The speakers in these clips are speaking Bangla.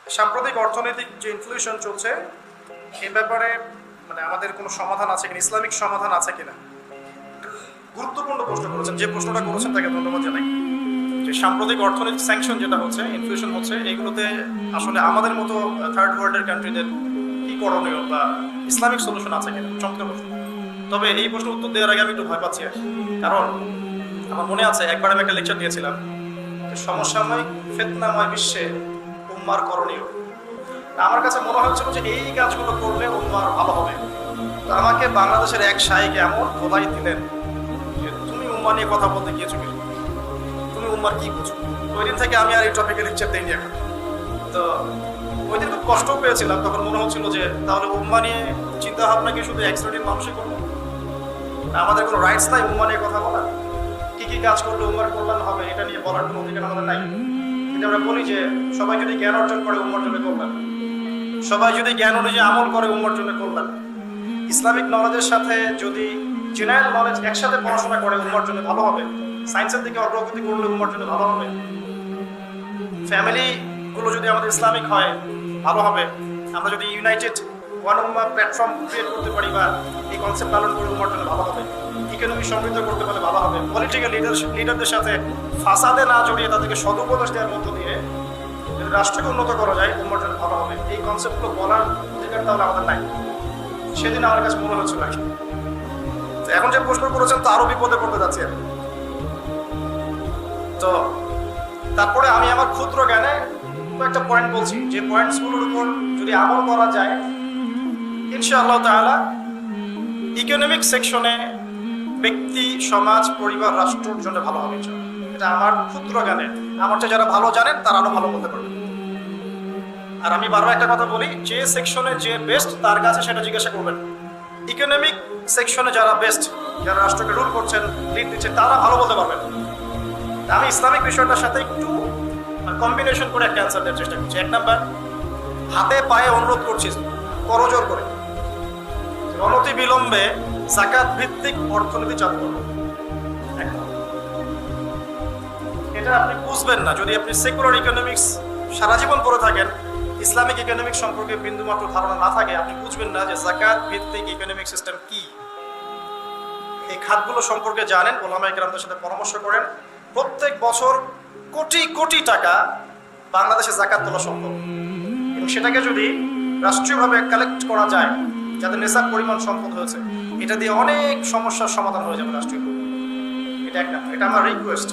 সাম্প্রতিক অর্থনৈতিক যে ইনফ্লেশন চলছে এ ব্যাপারে মানে আমাদের কোনো সমাধান আছে কিনা, ইসলামিক সমাধান আছে কিনা, গুরুত্বপূর্ণ প্রশ্ন করেছেন। যে প্রশ্নটা করেছেন তাকে ধন্যবাদ জানাই। যে সাম্প্রতিক অর্থনৈতিক স্যাংশন যেটা হচ্ছে, ইনফ্লেশন হচ্ছে, এগুলোতে আসলে আমাদের মতো থার্ড ওয়ার্ল্ডের কান্ট্রিদের কি করণীয় বা ইসলামিক সলিউশন আছে কিনা, চমৎকার প্রশ্ন। তবে এই প্রশ্ন উত্তর দেওয়ার আগে আমি একটু ভয় পাচ্ছি আর কি। কারণ আমার মনে আছে একবার আমি একটা লেকচার দিয়েছিলাম যে সমসাময়িক ফিতনাময় বিশ্বে উম্মার করণীয়। আমার কাছে মনে হচ্ছিল যে এই কাজগুলো করলে উম্মার ভালো হবে। তো আমাকে বাংলাদেশের এক শাইখ এমন ধোলাই দিলেন যে তুমি উম্মা নিয়ে কথা বলতে গিয়েছো কেন, তুমি উম্মার কি বুঝো। ওই দিন থেকে আমি আর এই টপিকে লেকচার দিইনি এখন। তো ওই দিন খুব কষ্টও পেয়েছিলাম, তখন মনে হচ্ছিল যে তাহলে উম্মা নিয়ে চিন্তা ভাবনা কি শুধু এক শ্রেণীর মানুষই করবো, আমাদের কোনো রাইটস নাই উম্মা নিয়ে কথা বলার? কি কি কাজ করলে উম্মার কল্যাণ হবে এটা নিয়ে বলার কোনো অধিকার আমাদের নাই? কিন্তু আমরা বলি যে সবাই যদি জ্ঞান অর্জন করে উম্মার জন্য কল্যাণ, সবাই যদি জ্ঞান অনুযায়ী আমল করে উম্মার জন্য কল্যাণ, ইসলামিক নলেজের সাথে যদি জেনারেল নলেজ একসাথে পড়াশোনা করে উম্মার জন্য ভালো হবে, সায়েন্সের দিকে অগ্রগতি করলে উম্মার জন্য ভালো হবে, ফ্যামিলি গুলো যদি আমাদের ইসলামিক হয় ভালো হবে, আমরা যদি ইউনাইটেড ওয়ান উম্মা প্ল্যাটফর্ম ক্রিয়েট করতে পারি বা এই কনসেপ্ট পালন করে উম্মার জন্য ভালো হবে, ইকোনমি সমৃদ্ধ করতে পারলে ভালো হবে, পলিটিক্যাল লিডারদের সাথে ফাসাদে না জড়িয়ে তাদেরকে সদুপদেশ দেওয়ার মধ্য দিয়ে যদি রাষ্ট্রকে উন্নত করা যায় উম্মার জন্য ভালো হবে। এই কনসেপ্টগুলো বলার অধিকার তাহলে আমাদের নাই। সেদিন আমার কাছে মনে হচ্ছিল আর কি। এখন যে প্রশ্ন করেছেন তো আরো বিপদে পড়তে যাচ্ছি আমি। তো তারপরে আমি আমার ক্ষুদ্র জ্ঞানে একটা পয়েন্ট বলছি, যে পয়েন্টসগুলোর উপর যদি আমল করা যায় ইনশাআল্লাহ তাআলা ইকোনমিক সেকশনে ব্যক্তি, সমাজ, পরিবার, রাষ্ট্রের জন্য ভালো হবে। এটা আমার ক্ষুদ্র জ্ঞানে, আমার চেয়ে যারা ভালো জানেন তারা আরো ভালো বলতে পারবে। আর আমি বারবার একটা কথা বলি, যে সেকশনে যে বেস্ট তার কাছে সেটা জিজ্ঞাসা করবেন। ইকোনমিক সেকশনে যারা বেস্ট, যারা রাষ্ট্রকে রুল করছেন, লিড দিচ্ছেন, তারা ভালো বলতে পারবেন। আমি ইসলামিক বিষয়টার সাথে একটু কম্বিনেশন করে একটা অ্যান্সার দেওয়ার চেষ্টা করছি। এক নাম্বার, হাতে পায়ে অনুরোধ করছি করজোর করে অনতি বিলম্বে যাকাত ভিত্তিক অর্থনীতি চালু করুন। এটা আপনি বুঝবেন না যদি আপনি সেকুলার ইকোনমিক্স সারা জীবন পড়ে থাকেন, ইসলামিক ইকোনমিক্স সম্পর্কে বিন্দুমাত্র ধারণা না থাকে, আপনি বুঝবেন না যে যাকাত ভিত্তিক ইকোনমিক সিস্টেম কি। এই খাতগুলো সম্পর্কে জানেন, ওলামায়ে কেরামদের সাথে পরামর্শ করেন। প্রত্যেক বছর কোটি কোটি টাকা বাংলাদেশে যাকাত তোলা সম্ভব, এবং সেটাকে যদি রাষ্ট্রীয়ভাবে কালেক্ট করা যায়, যাদের নেশার পরিমাণ সম্পদ হয়েছে, এটা দিয়ে অনেক সমস্যার সমাধান হয়ে যাবে রাষ্ট্রীয়। এটা এক নাম্বার, এটা আমার রিকোয়েস্ট।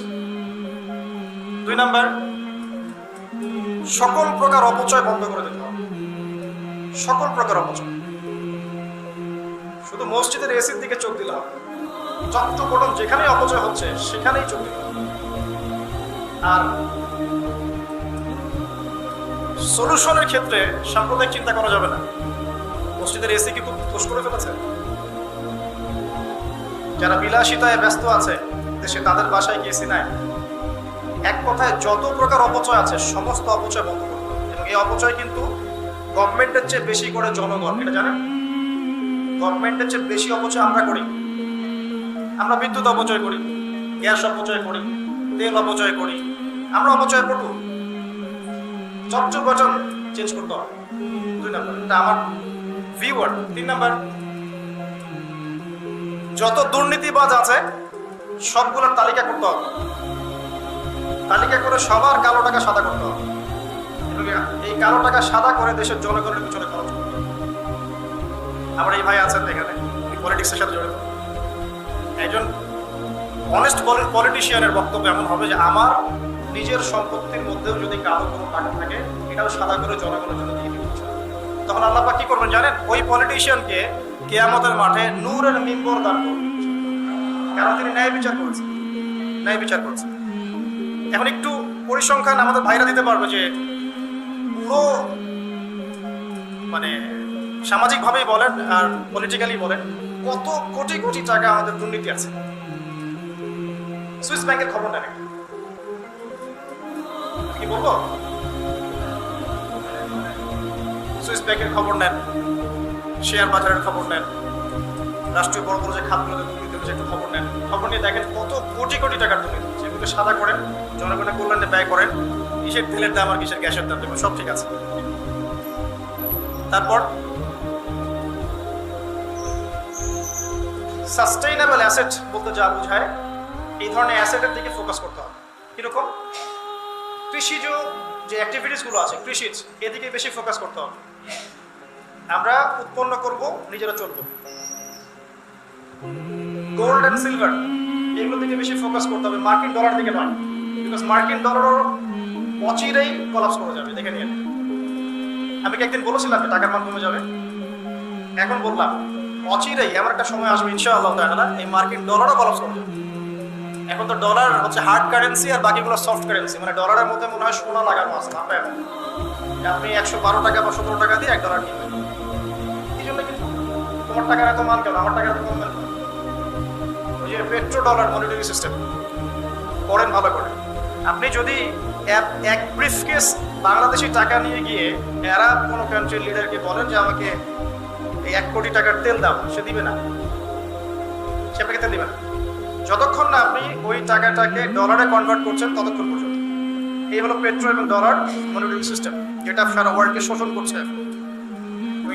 দুই নাম্বার, সকল প্রকার অপচয় বন্ধ করে দিতে হবে। সকল প্রকার অপচয়, শুধু মসজিদের এসির দিকে চোখ দিলে হবে, চট্টপটন যেখানেই অপচয় হচ্ছে সেখানেই চোখ দিতে হবে। আর সলিউশনের ক্ষেত্রে সাম্প্রদায়িক চিন্তা করা যাবে না। মসজিদের এসি কি খুব দোষ করে ফেলেছে? যারা বিলাসিতায় ব্যস্ত আছে দেশে, তাদের বাসায় কি এসি নাই? এক কথায় যত প্রকার অপচয় আছে সমস্ত অপচয় বন্ধ করতে হবে। এবং এই অপচয় কিন্তু গভর্নমেন্টের চেয়ে বেশি করে জনগণ, এটা জানেন? গভর্নমেন্টের চেয়ে বেশি অপচয় আমরা করি। আমরা বিদ্যুৎ অপচয় করি, গ্যাস অপচয় করি, তেল অপচয় করি, আমরা অপচয় করব। চট্টবচন চেঞ্জ করতে হবে। দুই নাম্বার, এটা আমার ভিউয়ার। তিন নাম্বার, যত দুর্নীতিবাজ আছে সবগুলোর তালিকা করতে হবে। তালিকা করে সবার কালো টাকা সাদা করতে হবে, এবং এই কালো টাকা সাদা করে দেশের জনগণের পিছনে খরচ করতে হবে। আমার এই ভাই আছেন এখানে, পলিটিক্সের সাথে জড়িত। একজন অনেস্ট পলিটিশিয়ানের বক্তব্য এমন হবে যে আমার নিজের সম্পত্তির মধ্যেও যদি কালো কোনো টাকা থাকে এটাও সাদা করে জনগণের জন্য দিয়ে দিতে হবে। তখন আল্লাহ পাক কি করবেন জানেন? ওই পলিটিশিয়ানকে কিয়ামতের মাঠে নূরের মিম্বর দান করবেন, কারণ তিনি ন্যায় বিচার করেছেন। ন্যায় বিচার করেছেন। এখন একটু পরিসংখ্যান আমাদের ভাইরা দিতে পারবে যে পুরো মানে সামাজিকভাবেই বলেন আর পলিটিক্যালি বলেন, কত কোটি কোটি টাকা আমাদের দুর্নীতি আছে। সুইস ব্যাংকের খবর নেন, কি বলবো? সুইস ব্যাংকের খবর নেন, শেয়ার বাজারের খবর নেন, রাষ্ট্রীয় বড় বড় যে খাতগুলোতে দুর্নীতি হচ্ছে একটু খবর নেন। খবর নিয়ে দেখেন কত কোটি কোটি টাকার দুর্নীতি। সেগুলোকে সাদা করেন, জনগণের কল্যাণে ব্যয় করেন, কিসের তেলের দাম আর কিসের গ্যাসের দাম দেখবেন সব ঠিক আছে। তারপর সাস্টেইনেবল অ্যাসেট বলতে যা বোঝায়, এই ধরনের অ্যাসেটের দিকে ফোকাস করতে হবে। কিরকম? কৃষিজ যে অ্যাক্টিভিটিসগুলো আছে, কৃষিজ, এদিকে বেশি ফোকাস করতে হবে। আমরা উৎপন্ন করব, নিজেরা চলবো। গোল্ড অ্যান্ড সিলভার এগুলোর দিকে বেশি ফোকাস করতে হবে, মার্কিন ডলার দিকে নয়। বিকজ মার্কিন ডলারও অচিরেই কলাপস করে যাবে, দেখে নিয়ে। আমি কি একদিন বলেছিলাম যে টাকার মান কমে যাবে? এখন বললাম অচিরেই এমন একটা সময় আসবে ইনশাআল্লাহ তাআলা এই মার্কিন ডলারও কলাপস করে যাবে। এখন তো ডলার হচ্ছে হার্ড কারেন্সি আর বাকিগুলো সফট কারেন্সি, মানে ডলারের মধ্যে মনে হয় সোনা লাগানো আছে। আপনি 112 টাকা বা 17 টাকা দিয়ে $1 কিনবেন। এই জন্য কিন্তু তোমার টাকার এত মান কেন, আমার টাকার এত কম কেন? ওই যে পেট্রো ডলার মনিটারি সিস্টেম করেন ভালো করে। আপনি যদি এক ব্রিফকেস বাংলাদেশি টাকা নিয়ে গিয়ে এরা কোনো কান্ট্রির লিডারকে বলেন যে আমাকে এই 1 কোটি টাকার তেল দাও, সে দিবে না, সে আপনাকে তেল দিবে না যতক্ষণ না আপনি ওই টাকাটাকে ডলারে কনভার্ট করছেন ততক্ষণ পর্যন্ত। এই হলো পেট্রো এবং ডলার মনিটারি সিস্টেম, যেটা সারা ওয়ার্ল্ডকে শোষণ করছে।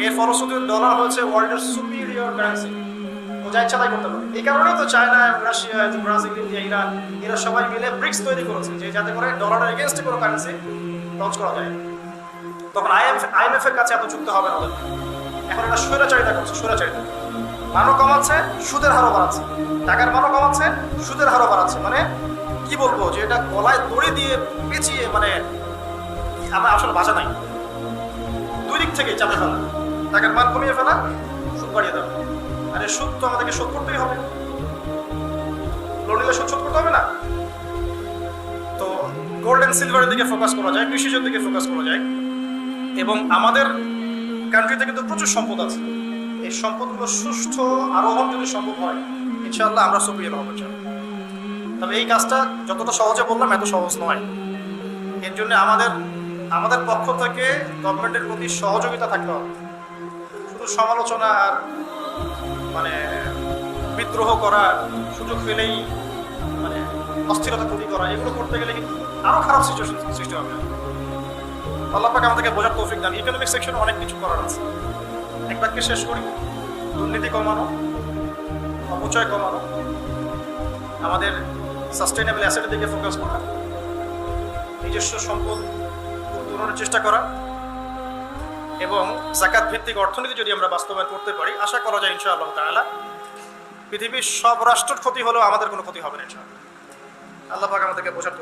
এর ফলশ্রুতি ডলার হচ্ছে ওয়ার্ল্ডের সুপিরিয়র কারেন্সি, ও যা ইচ্ছা তাই করতে পারে। এই কারণেই তো China, Russia, Brazil, India, Iran এরা সবাই মিলে ব্রিক্স তৈরি করেছে, যে যাতে করে ডলারের এগেনস্টে কোনো কারেন্সি লঞ্চ করা যায়। তখন IMF এর কাছে এত যুক্ত হবে না। এখন এটা স্বৈরাচারিতা করছে, স্বৈরাচারিতা। মানও কমাচ্ছে, সুদের হারও বাড়াচ্ছে, টাকার মানও কমাচ্ছে, সুদের হারও বাড়াচ্ছে। মানে কি বলবো, যে এটা গলায় দড়ি দিয়ে পেঁচিয়ে, মানে আমার আসলে ভাষা নাই। দুই দিক থেকে চাপে ফেলা, টাকার মান কমিয়ে ফেলা, সুদ বাড়িয়ে দেওয়া। আরে সুদ তো আমাদেরকে শোধ করতেই হবে, লোন নিলে সুদ শোধ করতে হবে না? তো গোল্ড অ্যান্ড সিলভারের দিকে ফোকাস করা যায়, কৃষিজের দিকে ফোকাস করা যায়। এবং আমাদের কান্ট্রিতে কিন্তু প্রচুর সম্পদ আছে। এই সম্পদগুলো সুষ্ঠু আরোহণ যদি সম্ভব হয়, ইনশাআল্লাহ আমরা সুপিরিয়র হব। তবে এই কাজটা যতটা সহজে বললাম এত সহজ নয়। এর জন্য আমাদের পক্ষ থেকে গভর্নমেন্টের প্রতি সহযোগিতা থাকতে হবে। শুধু সমালোচনা আর মানে বিদ্রোহ করা, সুযোগ পেলেই মানে অস্থিরতা তৈরি করা, এগুলো করতে গেলে কিন্তু আরো খারাপ সিচুয়েশন সৃষ্টি হবে। আল্লাহ পাক আমাদেরকে বোঝার তৌফিক দান। ইকোনমিক সেকশনে অনেক কিছু করার আছে। এক বাক্যে শেষ করি, দুর্নীতি কমানো, অপচয় কমানো, আমাদের সাস্টেইনেবল অ্যাসেটের দিকে ফোকাস করা, নিজস্ব সম্পদ উত্তোলনের চেষ্টা করা, এবং যাকাত ভিত্তিক অর্থনীতি যদি আমরা বাস্তবায়ন করতে পারি, আশা করা যায় ইনশাআল্লাহ তাআলা পৃথিবীর সব রাষ্ট্রের ক্ষতি হলেও আমাদের কোনো ক্ষতি হবে না ইনশাআল্লাহ। আল্লাহ পাক আমাদেরকে বোঝার